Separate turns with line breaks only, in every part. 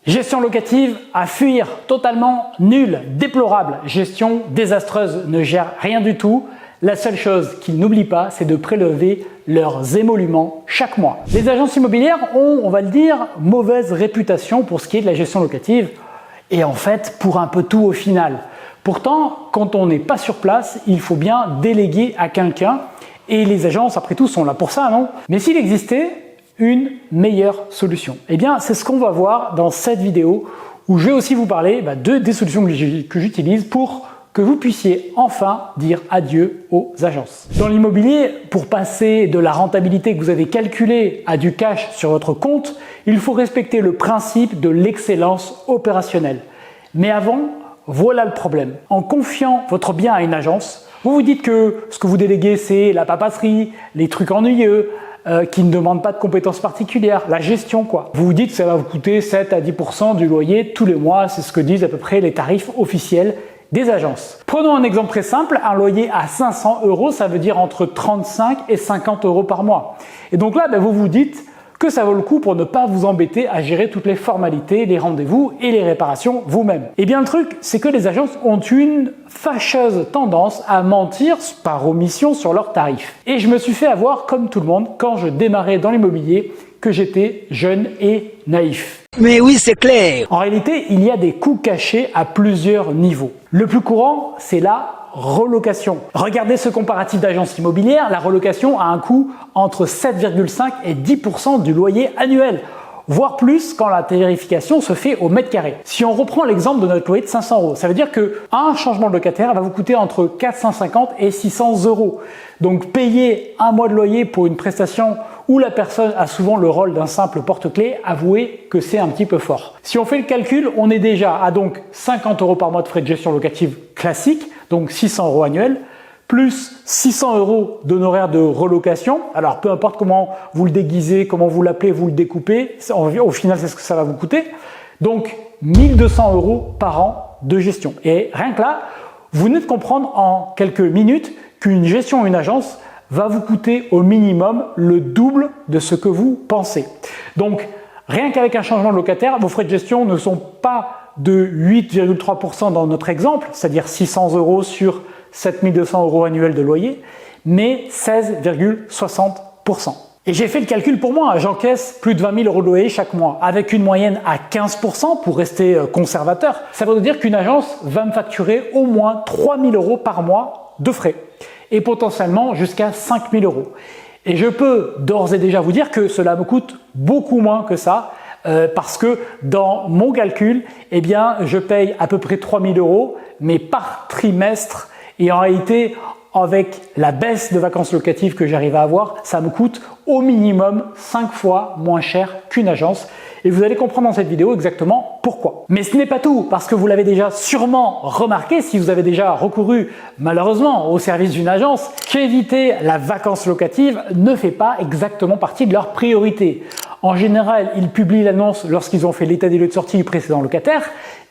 Gestion locative à fuir, totalement nulle, déplorable, gestion désastreuse, ne gère rien du tout. La seule chose qu'ils n'oublient pas, c'est de prélever leurs émoluments chaque mois. Les agences immobilières ont, on va le dire, mauvaise réputation pour ce qui est de la gestion locative et en fait pour un peu tout au final. Pourtant, quand on n'est pas sur place, il faut bien déléguer à quelqu'un et les agences, après tout, sont là pour ça, non? Mais s'il existait une meilleure solution, eh bien, c'est ce qu'on va voir dans cette vidéo où je vais aussi vous parler des solutions que j'utilise pour que vous puissiez enfin dire adieu aux agences. Dans l'immobilier, pour passer de la rentabilité que vous avez calculée à du cash sur votre compte, il faut respecter le principe de l'excellence opérationnelle. Mais avant, voilà le problème. En confiant votre bien à une agence, vous vous dites que ce que vous déléguez, c'est la paperasserie, les trucs ennuyeux, qui ne demandent pas de compétences particulières, la gestion quoi. Vous vous dites que ça va vous coûter 7 à 10% du loyer tous les mois, c'est ce que disent à peu près les tarifs officiels des agences. Prenons un exemple très simple, un loyer à 500 €, ça veut dire entre 35 et 50 € par mois. Et donc là, vous vous dites que ça vaut le coup pour ne pas vous embêter à gérer toutes les formalités, les rendez-vous et les réparations vous-même. Et bien le truc, c'est que les agences ont une fâcheuse tendance à mentir par omission sur leurs tarifs. Et je me suis fait avoir comme tout le monde quand je démarrais dans l'immobilier, que j'étais jeune et naïf.
Mais oui, c'est clair.
En réalité, il y a des coûts cachés à plusieurs niveaux. Le plus courant, c'est la relocation. Regardez ce comparatif d'agences immobilières, la relocation a un coût entre 7,5 et 10% du loyer annuel, voire plus quand la tarification se fait au mètre carré. Si on reprend l'exemple de notre loyer de 500 €, ça veut dire qu'un changement de locataire va vous coûter entre 450 et 600 €. Donc payer un mois de loyer pour une prestation où la personne a souvent le rôle d'un simple porte-clés, avouez que c'est un petit peu fort. Si on fait le calcul, on est déjà à donc 50 € par mois de frais de gestion locative classique, donc 600 € annuels, plus 600 € d'honoraires de relocation. Alors peu importe comment vous le déguisez, comment vous l'appelez, vous le découpez, au final c'est ce que ça va vous coûter. Donc 1200 € par an de gestion. Et rien que là, vous venez de comprendre en quelques minutes qu'une gestion, une agence, va vous coûter au minimum le double de ce que vous pensez. Donc, rien qu'avec un changement de locataire, vos frais de gestion ne sont pas de 8,3% dans notre exemple, c'est-à-dire 600 € sur 7200 € annuels de loyer, mais 16,60%. Et j'ai fait le calcul pour moi, j'encaisse plus de 20 000 € de loyer chaque mois, avec une moyenne à 15% pour rester conservateur. Ça veut dire qu'une agence va me facturer au moins 3 000 € par mois de frais, et potentiellement jusqu'à 5 000 €. Et je peux d'ores et déjà vous dire que cela me coûte beaucoup moins que ça, parce que dans mon calcul, eh bien, je paye à peu près 3 000 €, mais par trimestre, et en réalité, avec la baisse de vacances locatives que j'arrive à avoir, ça me coûte au minimum 5 fois moins cher qu'une agence. Et vous allez comprendre dans cette vidéo exactement pourquoi. Mais ce n'est pas tout, parce que vous l'avez déjà sûrement remarqué si vous avez déjà recouru malheureusement au service d'une agence, qu'éviter la vacance locative ne fait pas exactement partie de leurs priorités. En général, ils publient l'annonce lorsqu'ils ont fait l'état des lieux de sortie du précédent locataire.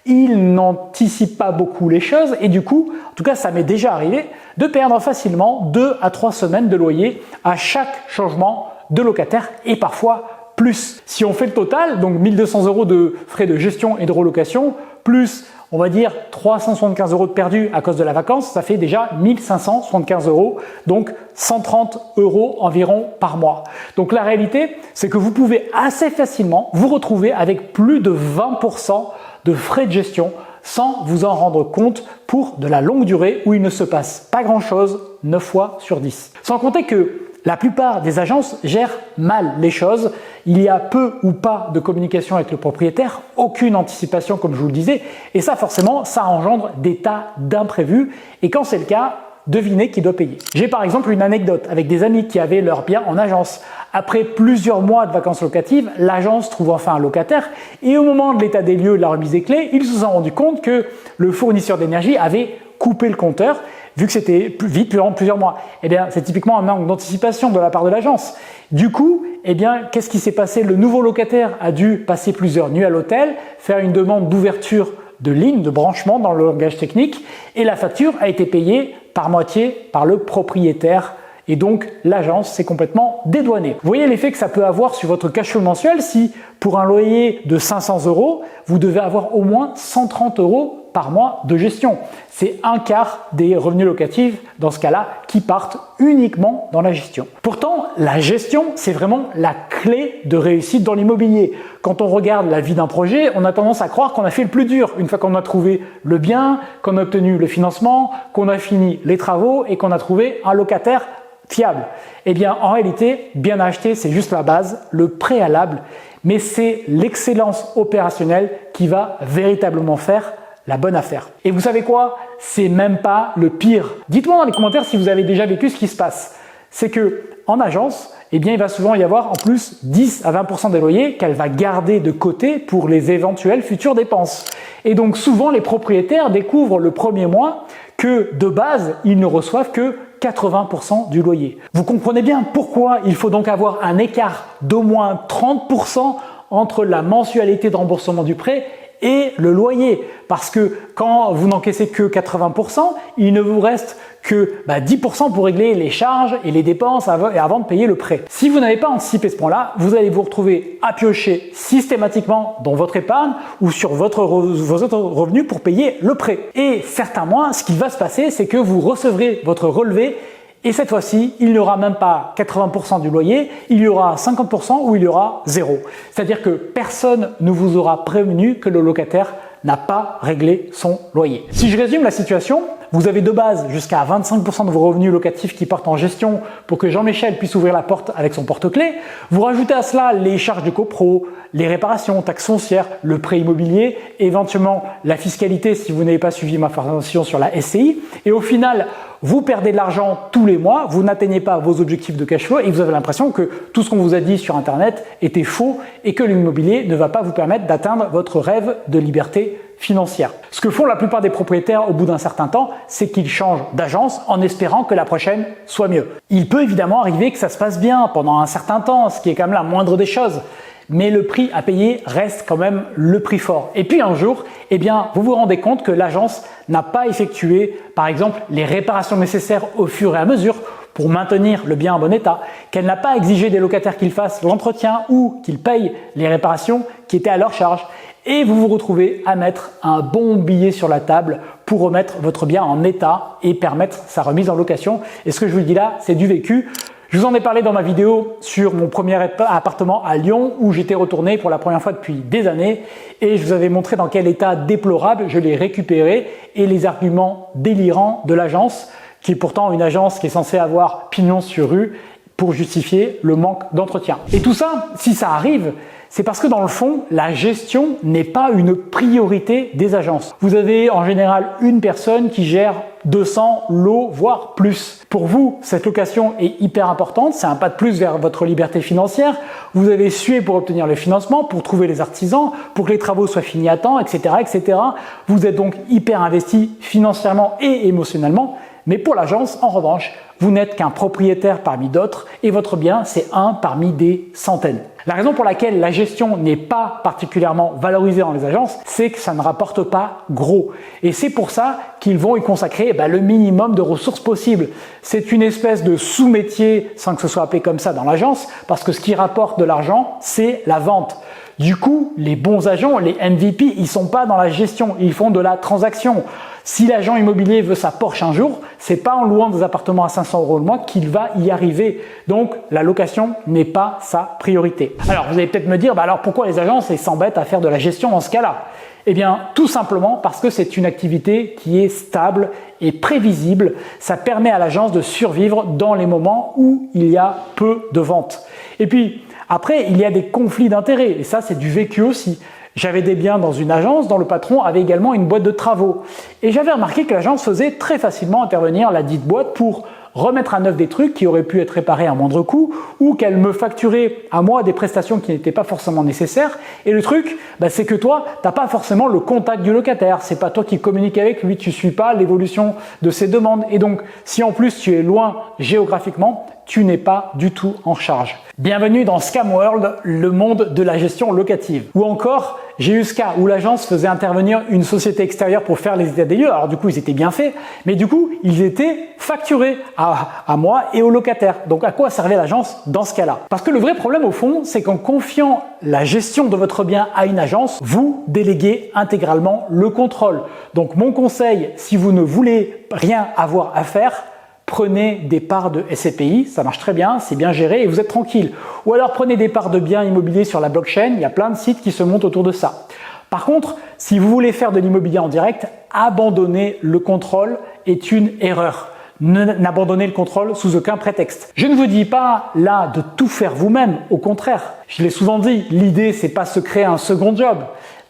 Ils n'anticipent pas beaucoup les choses et du coup, en tout cas ça m'est déjà arrivé, de perdre facilement 2 à 3 semaines de loyer à chaque changement de locataire et parfois plus. Si on fait le total, donc 1200 € de frais de gestion et de relocation, plus on va dire 375 € de perdus à cause de la vacance, ça fait déjà 1575 €, donc 130 € environ par mois. Donc la réalité, c'est que vous pouvez assez facilement vous retrouver avec plus de 20% de frais de gestion sans vous en rendre compte pour de la longue durée où il ne se passe pas grand-chose 9 fois sur 10. Sans compter que la plupart des agences gèrent mal les choses. Il y a peu ou pas de communication avec le propriétaire, aucune anticipation comme je vous le disais, et ça forcément, ça engendre des tas d'imprévus et quand c'est le cas, devinez qui doit payer. J'ai par exemple une anecdote avec des amis qui avaient leur bien en agence. Après plusieurs mois de vacances locatives, l'agence trouve enfin un locataire et au moment de l'état des lieux de la remise des clés, ils se sont rendus compte que le fournisseur d'énergie avait coupé le compteur vu que c'était vite durant plusieurs mois. Eh bien, c'est typiquement un manque d'anticipation de la part de l'agence. Du coup, eh bien, qu'est-ce qui s'est passé? Le nouveau locataire a dû passer plusieurs nuits à l'hôtel, faire une demande d'ouverture de ligne, de branchement dans le langage technique, et la facture a été payée par moitié par le propriétaire et donc l'agence s'est complètement dédouanée. Vous voyez l'effet que ça peut avoir sur votre cash flow mensuel si pour un loyer de 500 €, vous devez avoir au moins 130 € par mois de gestion. C'est un quart des revenus locatifs dans ce cas-là qui partent uniquement dans la gestion. Pourtant, la gestion, c'est vraiment la clé de réussite dans l'immobilier. Quand on regarde la vie d'un projet, on a tendance à croire qu'on a fait le plus dur une fois qu'on a trouvé le bien, qu'on a obtenu le financement, qu'on a fini les travaux et qu'on a trouvé un locataire fiable. Eh bien, en réalité, bien acheter, c'est juste la base, le préalable, mais c'est l'excellence opérationnelle qui va véritablement faire la bonne affaire. Et vous savez quoi? C'est même pas le pire. Dites-moi dans les commentaires si vous avez déjà vécu ce qui se passe. C'est que en agence, eh bien, il va souvent y avoir en plus 10 à 20% des loyers qu'elle va garder de côté pour les éventuelles futures dépenses. Et donc souvent, les propriétaires découvrent le premier mois que de base, ils ne reçoivent que 80% du loyer. Vous comprenez bien pourquoi il faut donc avoir un écart d'au moins 30% entre la mensualité de remboursement du prêt et le loyer. Parce que quand vous n'encaissez que 80%, il ne vous reste que 10% pour régler les charges et les dépenses avant de payer le prêt. Si vous n'avez pas anticipé ce point-là, vous allez vous retrouver à piocher systématiquement dans votre épargne ou sur vos autres revenus pour payer le prêt. Et certains mois, ce qui va se passer, c'est que vous recevrez votre relevé et cette fois-ci, il n'y aura même pas 80% du loyer, il y aura 50% ou il y aura 0. C'est-à-dire que personne ne vous aura prévenu que le locataire n'a pas réglé son loyer. Si je résume la situation, vous avez de base jusqu'à 25% de vos revenus locatifs qui partent en gestion pour que Jean-Michel puisse ouvrir la porte avec son porte-clés. Vous rajoutez à cela les charges de copro, les réparations, taxes foncières, le prêt immobilier, éventuellement la fiscalité si vous n'avez pas suivi ma formation sur la SCI. Et au final, vous perdez de l'argent tous les mois, vous n'atteignez pas vos objectifs de cash flow et vous avez l'impression que tout ce qu'on vous a dit sur Internet était faux et que l'immobilier ne va pas vous permettre d'atteindre votre rêve de liberté financière. Ce que font la plupart des propriétaires au bout d'un certain temps, c'est qu'ils changent d'agence en espérant que la prochaine soit mieux. Il peut évidemment arriver que ça se passe bien pendant un certain temps, ce qui est quand même la moindre des choses. Mais le prix à payer reste quand même le prix fort. Et puis un jour, eh bien, vous vous rendez compte que l'agence n'a pas effectué, par exemple, les réparations nécessaires au fur et à mesure pour maintenir le bien en bon état, qu'elle n'a pas exigé des locataires qu'ils fassent l'entretien ou qu'ils payent les réparations qui étaient à leur charge. Et vous vous retrouvez à mettre un bon billet sur la table pour remettre votre bien en état et permettre sa remise en location. Et ce que je vous dis là, c'est du vécu. Je vous en ai parlé dans ma vidéo sur mon premier appartement à Lyon où j'étais retourné pour la première fois depuis des années et je vous avais montré dans quel état déplorable je l'ai récupéré et les arguments délirants de l'agence, qui est pourtant une agence qui est censée avoir pignon sur rue pour justifier le manque d'entretien. Et tout ça, si ça arrive, c'est parce que dans le fond, la gestion n'est pas une priorité des agences. Vous avez en général une personne qui gère 200 lots, voire plus. Pour vous, cette location est hyper importante, c'est un pas de plus vers votre liberté financière. Vous avez sué pour obtenir le financement, pour trouver les artisans, pour que les travaux soient finis à temps, etc., etc. Vous êtes donc hyper investi financièrement et émotionnellement. Mais pour l'agence, en revanche, vous n'êtes qu'un propriétaire parmi d'autres et votre bien, c'est un parmi des centaines. La raison pour laquelle la gestion n'est pas particulièrement valorisée dans les agences, c'est que ça ne rapporte pas gros. Et c'est pour ça qu'ils vont y consacrer le minimum de ressources possibles. C'est une espèce de sous-métier, sans que ce soit appelé comme ça dans l'agence, parce que ce qui rapporte de l'argent, c'est la vente. Du coup, les bons agents, les MVP, ils sont pas dans la gestion, ils font de la transaction. Si l'agent immobilier veut sa Porsche un jour, c'est pas en louant des appartements à 500 € le mois qu'il va y arriver. Donc, la location n'est pas sa priorité. Alors, vous allez peut-être me dire, alors pourquoi les agences s'embêtent à faire de la gestion dans ce cas-là? Eh bien, tout simplement parce que c'est une activité qui est stable et prévisible. Ça permet à l'agence de survivre dans les moments où il y a peu de ventes. Et puis, après, il y a des conflits d'intérêts et ça, c'est du vécu aussi. J'avais des biens dans une agence dont le patron avait également une boîte de travaux. Et j'avais remarqué que l'agence faisait très facilement intervenir la dite boîte pour remettre à neuf des trucs qui auraient pu être réparés à moindre coût ou qu'elle me facturait à moi des prestations qui n'étaient pas forcément nécessaires. Et le truc, c'est que toi, tu n'as pas forcément le contact du locataire. C'est pas toi qui communiques avec lui, tu ne suis pas l'évolution de ses demandes. Et donc, si en plus tu es loin géographiquement, tu n'es pas du tout en charge. Bienvenue dans Scam World, le monde de la gestion locative. Ou encore, j'ai eu ce cas où l'agence faisait intervenir une société extérieure pour faire les états des lieux. Alors du coup, ils étaient bien faits, mais du coup, ils étaient facturés à moi et aux locataires. Donc à quoi servait l'agence dans ce cas-là? Parce que le vrai problème au fond, c'est qu'en confiant la gestion de votre bien à une agence, vous déléguez intégralement le contrôle. Donc mon conseil, si vous ne voulez rien avoir à faire, prenez des parts de SCPI, ça marche très bien, c'est bien géré et vous êtes tranquille. Ou alors prenez des parts de biens immobiliers sur la blockchain, il y a plein de sites qui se montent autour de ça. Par contre, si vous voulez faire de l'immobilier en direct, abandonner le contrôle est une erreur. N'abandonnez le contrôle sous aucun prétexte. Je ne vous dis pas là de tout faire vous-même, au contraire. Je l'ai souvent dit, l'idée c'est pas se créer un second job,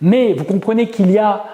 mais vous comprenez qu'il y a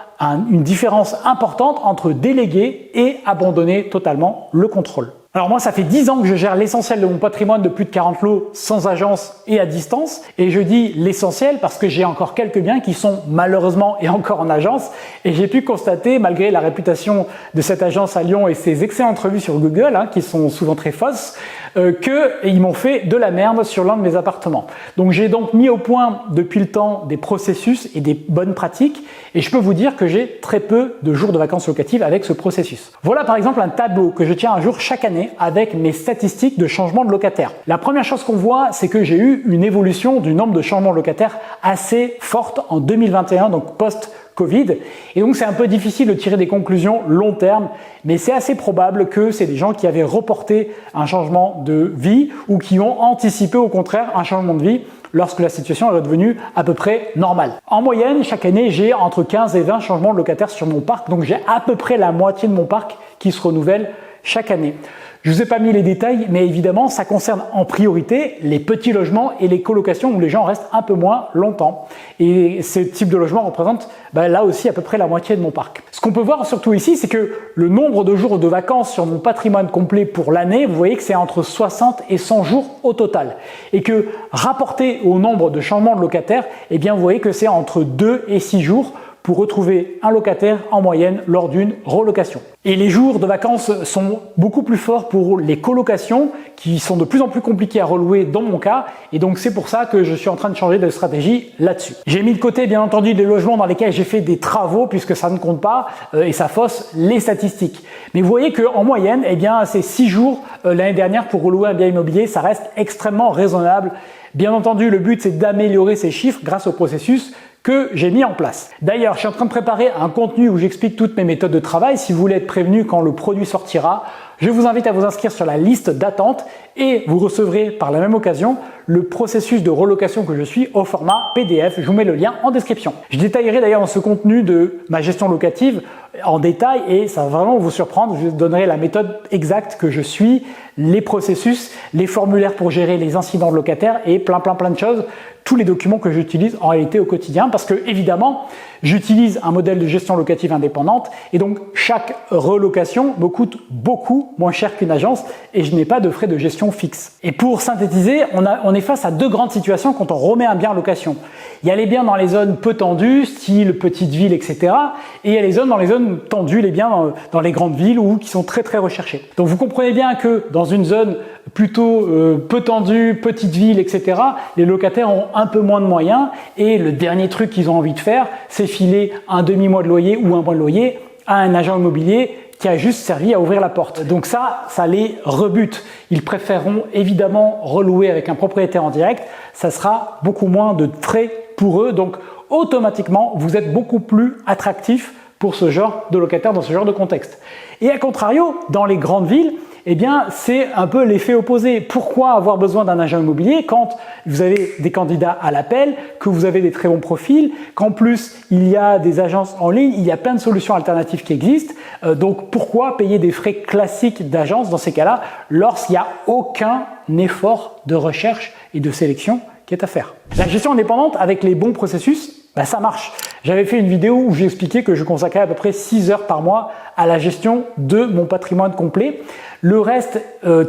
une différence importante entre déléguer et abandonner totalement le contrôle. Alors moi, ça fait 10 ans que je gère l'essentiel de mon patrimoine de plus de 40 lots sans agence et à distance. Et je dis l'essentiel parce que j'ai encore quelques biens qui sont malheureusement et encore en agence. Et j'ai pu constater, malgré la réputation de cette agence à Lyon et ses excellentes revues sur Google, qui sont souvent très fausses, qu'ils m'ont fait de la merde sur l'un de mes appartements. Donc j'ai donc mis au point depuis le temps des processus et des bonnes pratiques. Et je peux vous dire que j'ai très peu de jours de vacances locatives avec ce processus. Voilà par exemple un tableau que je tiens un jour chaque année avec mes statistiques de changement de locataire. La première chose qu'on voit, c'est que j'ai eu une évolution du nombre de changements de locataires assez forte en 2021, donc post-Covid. Et donc c'est un peu difficile de tirer des conclusions long terme, mais c'est assez probable que c'est des gens qui avaient reporté un changement de vie ou qui ont anticipé au contraire un changement de vie lorsque la situation est redevenue à peu près normale. En moyenne, chaque année, j'ai entre 15 et 20 changements de locataires sur mon parc, donc j'ai à peu près la moitié de mon parc qui se renouvelle chaque année. Je vous ai pas mis les détails, mais évidemment, ça concerne en priorité les petits logements et les colocations où les gens restent un peu moins longtemps. Et ce type de logement représente là aussi à peu près la moitié de mon parc. Ce qu'on peut voir surtout ici, c'est que le nombre de jours de vacances sur mon patrimoine complet pour l'année, vous voyez que c'est entre 60 et 100 jours au total. Et que rapporté au nombre de changements de locataires, eh bien vous voyez que c'est entre 2 et 6 jours pour retrouver un locataire en moyenne lors d'une relocation. Et les jours de vacances sont beaucoup plus forts pour les colocations qui sont de plus en plus compliquées à relouer dans mon cas et donc c'est pour ça que je suis en train de changer de stratégie là-dessus. J'ai mis de côté bien entendu des logements dans lesquels j'ai fait des travaux puisque ça ne compte pas et ça fausse les statistiques. Mais vous voyez qu'en moyenne, eh bien, c'est 6 jours l'année dernière pour relouer un bien immobilier, ça reste extrêmement raisonnable. Bien entendu, le but c'est d'améliorer ces chiffres grâce au processus que j'ai mis en place. D'ailleurs, je suis en train de préparer un contenu où j'explique toutes mes méthodes de travail. Si vous voulez être prévenu quand le produit sortira, je vous invite à vous inscrire sur la liste d'attente et vous recevrez par la même occasion le processus de relocation que je suis au format PDF. Je vous mets le lien en description. Je détaillerai d'ailleurs dans ce contenu de ma gestion locative en détail et ça va vraiment vous surprendre. Je vous donnerai la méthode exacte que je suis, les processus, les formulaires pour gérer les incidents de locataires et plein de choses. Tous les documents que j'utilise en réalité au quotidien parce que évidemment j'utilise un modèle de gestion locative indépendante et donc chaque relocation me coûte beaucoup moins cher qu'une agence et je n'ai pas de frais de gestion fixe. Et pour synthétiser, on est face à deux grandes situations quand on remet un bien en location. Il y a les biens dans les zones peu tendues, style petite ville, etc. Et il y a les zones dans les zones tendues, les biens dans les grandes villes ou qui sont très recherchés. Donc vous comprenez bien que dans une zone plutôt peu tendue, petite ville, etc., les locataires ont un peu moins de moyens et le dernier truc qu'ils ont envie de faire, c'est filer un demi-mois de loyer ou un mois de loyer à un agent immobilier qui a juste servi à ouvrir la porte. Donc ça les rebute. Ils préféreront évidemment relouer avec un propriétaire en direct. Ça sera beaucoup moins de frais pour eux. Donc automatiquement, vous êtes beaucoup plus attractif pour ce genre de locataire dans ce genre de contexte. Et à contrario, dans les grandes villes, eh bien, c'est un peu l'effet opposé. Pourquoi avoir besoin d'un agent immobilier quand vous avez des candidats à l'appel, que vous avez des très bons profils, qu'en plus, il y a des agences en ligne, il y a plein de solutions alternatives qui existent. Donc, pourquoi payer des frais classiques d'agence dans ces cas-là lorsqu'il n'y a aucun effort de recherche et de sélection qui est à faire? La gestion indépendante avec les bons processus, ça marche. J'avais fait une vidéo où j'ai expliqué que je consacrais à peu près 6 heures par mois à la gestion de mon patrimoine complet. Le reste,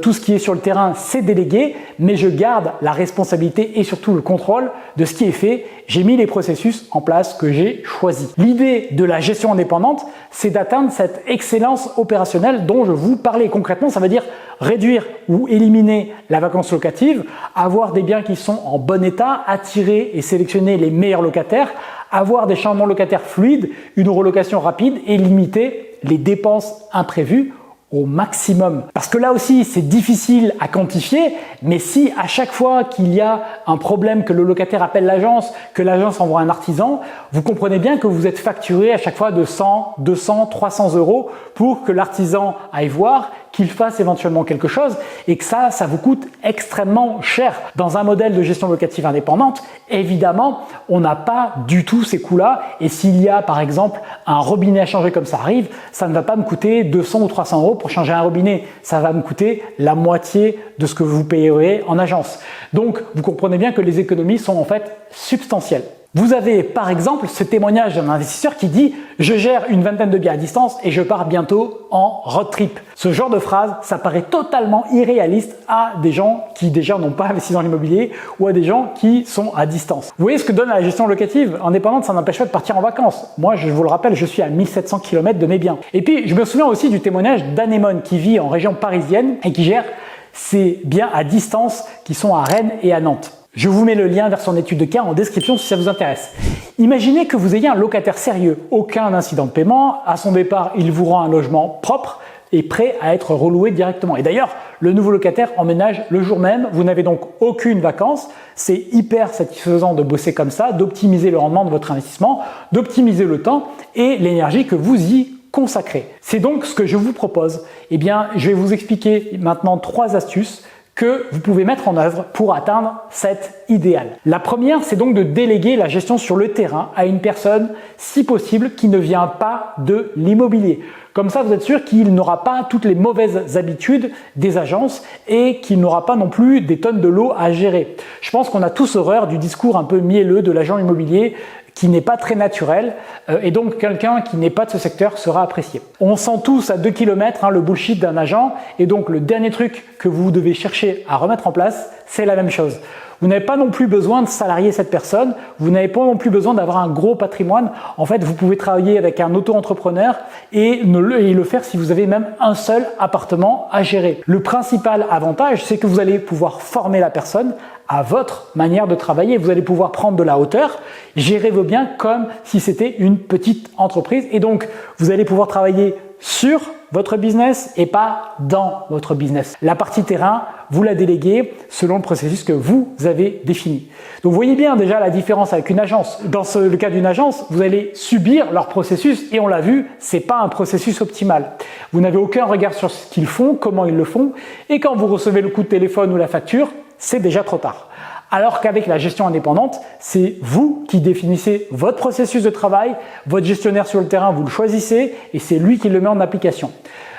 tout ce qui est sur le terrain, c'est délégué, mais je garde la responsabilité et surtout le contrôle de ce qui est fait. J'ai mis les processus en place que j'ai choisis. L'idée de la gestion indépendante, c'est d'atteindre cette excellence opérationnelle dont je vous parlais. Concrètement, ça veut dire réduire ou éliminer la vacance locative, avoir des biens qui sont en bon état, attirer et sélectionner les meilleurs locataires, avoir des changements locataires fluides, une relocation rapide et limiter les dépenses imprévues au maximum. Parce que là aussi, c'est difficile à quantifier, mais si à chaque fois qu'il y a un problème, que le locataire appelle l'agence, que l'agence envoie un artisan, vous comprenez bien que vous êtes facturé à chaque fois de 100, 200, 300 euros pour que l'artisan aille voir, qu'il fasse éventuellement quelque chose et que ça vous coûte extrêmement cher. Dans un modèle de gestion locative indépendante, évidemment, on n'a pas du tout ces coûts-là et s'il y a par exemple un robinet à changer comme ça arrive, ça ne va pas me coûter 200 ou 300 euros pour changer un robinet, ça va me coûter la moitié de ce que vous payerez en agence. Donc, vous comprenez bien que les économies sont en fait substantielles. Vous avez par exemple ce témoignage d'un investisseur qui dit « Je gère une vingtaine de biens à distance et je pars bientôt en road trip ». Ce genre de phrase, ça paraît totalement irréaliste à des gens qui déjà n'ont pas investi dans l'immobilier ou à des gens qui sont à distance. Vous voyez ce que donne la gestion locative indépendante, ça n'empêche pas de partir en vacances. Moi, je vous le rappelle, je suis à 1700 km de mes biens. Et puis, je me souviens aussi du témoignage d'Anémone qui vit en région parisienne et qui gère ses biens à distance qui sont à Rennes et à Nantes. Je vous mets le lien vers son étude de cas en description si ça vous intéresse. Imaginez que vous ayez un locataire sérieux, aucun incident de paiement, à son départ, il vous rend un logement propre et prêt à être reloué directement. Et d'ailleurs, le nouveau locataire emménage le jour même, vous n'avez donc aucune vacance. C'est hyper satisfaisant de bosser comme ça, d'optimiser le rendement de votre investissement, d'optimiser le temps et l'énergie que vous y consacrez. C'est donc ce que je vous propose. Eh bien, je vais vous expliquer maintenant 3 astuces que vous pouvez mettre en œuvre pour atteindre cet idéal. La première, c'est donc de déléguer la gestion sur le terrain à une personne, si possible, qui ne vient pas de l'immobilier. Comme ça, vous êtes sûr qu'il n'aura pas toutes les mauvaises habitudes des agences et qu'il n'aura pas non plus des tonnes de lots à gérer. Je pense qu'on a tous horreur du discours un peu mielleux de l'agent immobilier qui n'est pas très naturel et donc quelqu'un qui n'est pas de ce secteur sera apprécié. On sent tous à 2 km le bullshit d'un agent et donc le dernier truc que vous devez chercher à remettre en place, c'est la même chose. Vous n'avez pas non plus besoin de salarier cette personne, vous n'avez pas non plus besoin d'avoir un gros patrimoine. En fait, vous pouvez travailler avec un auto-entrepreneur et le faire si vous avez même un seul appartement à gérer. Le principal avantage, c'est que vous allez pouvoir former la personne à votre manière de travailler. Vous allez pouvoir prendre de la hauteur, gérer vos biens comme si c'était une petite entreprise et donc vous allez pouvoir travailler sur votre business et pas dans votre business. La partie terrain, vous la déléguez selon le processus que vous avez défini. Donc vous voyez bien déjà la différence avec une agence. Dans le cas d'une agence, vous allez subir leur processus et on l'a vu, c'est pas un processus optimal. Vous n'avez aucun regard sur ce qu'ils font, comment ils le font et quand vous recevez le coup de téléphone ou la facture, c'est déjà trop tard. Alors qu'avec la gestion indépendante, c'est vous qui définissez votre processus de travail, votre gestionnaire sur le terrain, vous le choisissez et c'est lui qui le met en application.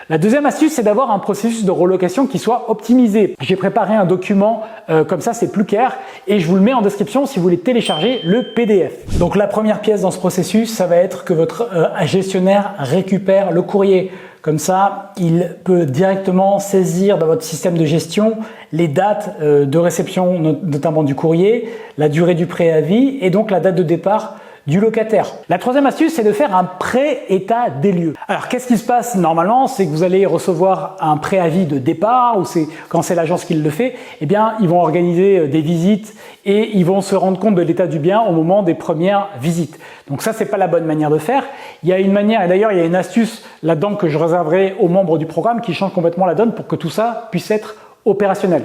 La deuxième astuce, c'est d'avoir un processus de relocation qui soit optimisé. J'ai préparé un document, comme ça c'est plus clair et je vous le mets en description si vous voulez télécharger le PDF. Donc la première pièce dans ce processus, ça va être que votre gestionnaire récupère le courrier. Comme ça, il peut directement saisir dans votre système de gestion les dates de réception, notamment du courrier, la durée du préavis et donc la date de départ du locataire. La troisième astuce, c'est de faire un pré-état des lieux. Alors, qu'est-ce qui se passe normalement? C'est que vous allez recevoir un préavis de départ ou quand c'est l'agence qui le fait, eh bien, ils vont organiser des visites et ils vont se rendre compte de l'état du bien au moment des premières visites. Donc ça, c'est pas la bonne manière de faire. Il y a une manière, et d'ailleurs, il y a une astuce là-dedans que je réserverai aux membres du programme qui change complètement la donne pour que tout ça puisse être opérationnel.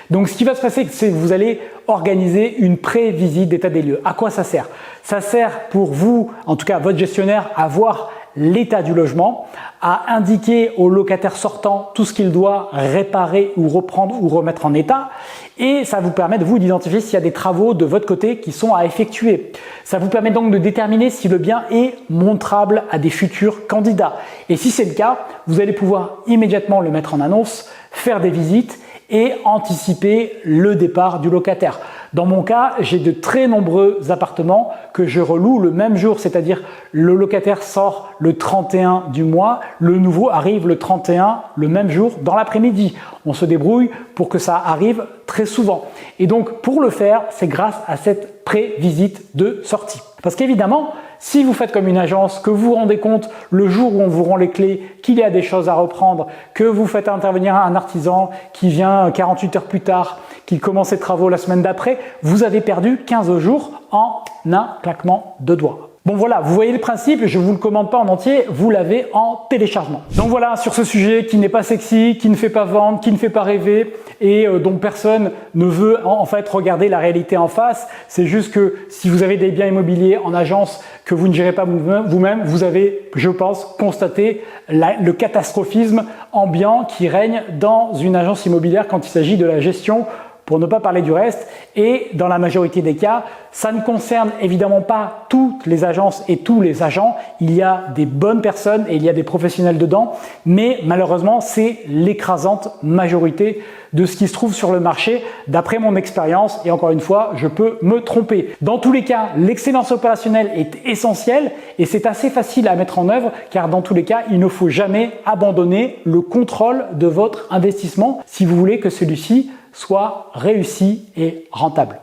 Donc ce qui va se passer, c'est que vous allez organiser une pré-visite d'état des lieux. À quoi ça sert? Ça sert pour vous, en tout cas votre gestionnaire, à voir l'état du logement, à indiquer au locataire sortant tout ce qu'il doit réparer ou reprendre ou remettre en état et ça vous permet de vous d'identifier s'il y a des travaux de votre côté qui sont à effectuer. Ça vous permet donc de déterminer si le bien est montrable à des futurs candidats et si c'est le cas, vous allez pouvoir immédiatement le mettre en annonce, faire des visites et anticiper le départ du locataire. Dans mon cas, j'ai de très nombreux appartements que je reloue le même jour, c'est-à-dire le locataire sort le 31 du mois, le nouveau arrive le 31 le même jour dans l'après-midi. On se débrouille pour que ça arrive très souvent. Et donc pour le faire, c'est grâce à cette pré-visite de sortie. Parce qu'évidemment, si vous faites comme une agence, que vous vous rendez compte le jour où on vous rend les clés qu'il y a des choses à reprendre, que vous faites intervenir un artisan qui vient 48 heures plus tard, qui commence ses travaux la semaine d'après, vous avez perdu 15 jours en un claquement de doigts. Bon voilà, vous voyez le principe, je ne vous le commande pas en entier, vous l'avez en téléchargement. Donc voilà, sur ce sujet qui n'est pas sexy, qui ne fait pas vendre, qui ne fait pas rêver et dont personne ne veut en fait regarder la réalité en face, c'est juste que si vous avez des biens immobiliers en agence que vous ne gérez pas vous-même, vous avez, je pense, constaté le catastrophisme ambiant qui règne dans une agence immobilière quand il s'agit de la gestion, pour ne pas parler du reste, et dans la majorité des cas, ça ne concerne évidemment pas toutes les agences et tous les agents, il y a des bonnes personnes et il y a des professionnels dedans, mais malheureusement c'est l'écrasante majorité de ce qui se trouve sur le marché d'après mon expérience, et encore une fois, je peux me tromper. Dans tous les cas, l'excellence opérationnelle est essentielle et c'est assez facile à mettre en œuvre car dans tous les cas, il ne faut jamais abandonner le contrôle de votre investissement si vous voulez que celui-ci soit réussi et rentable.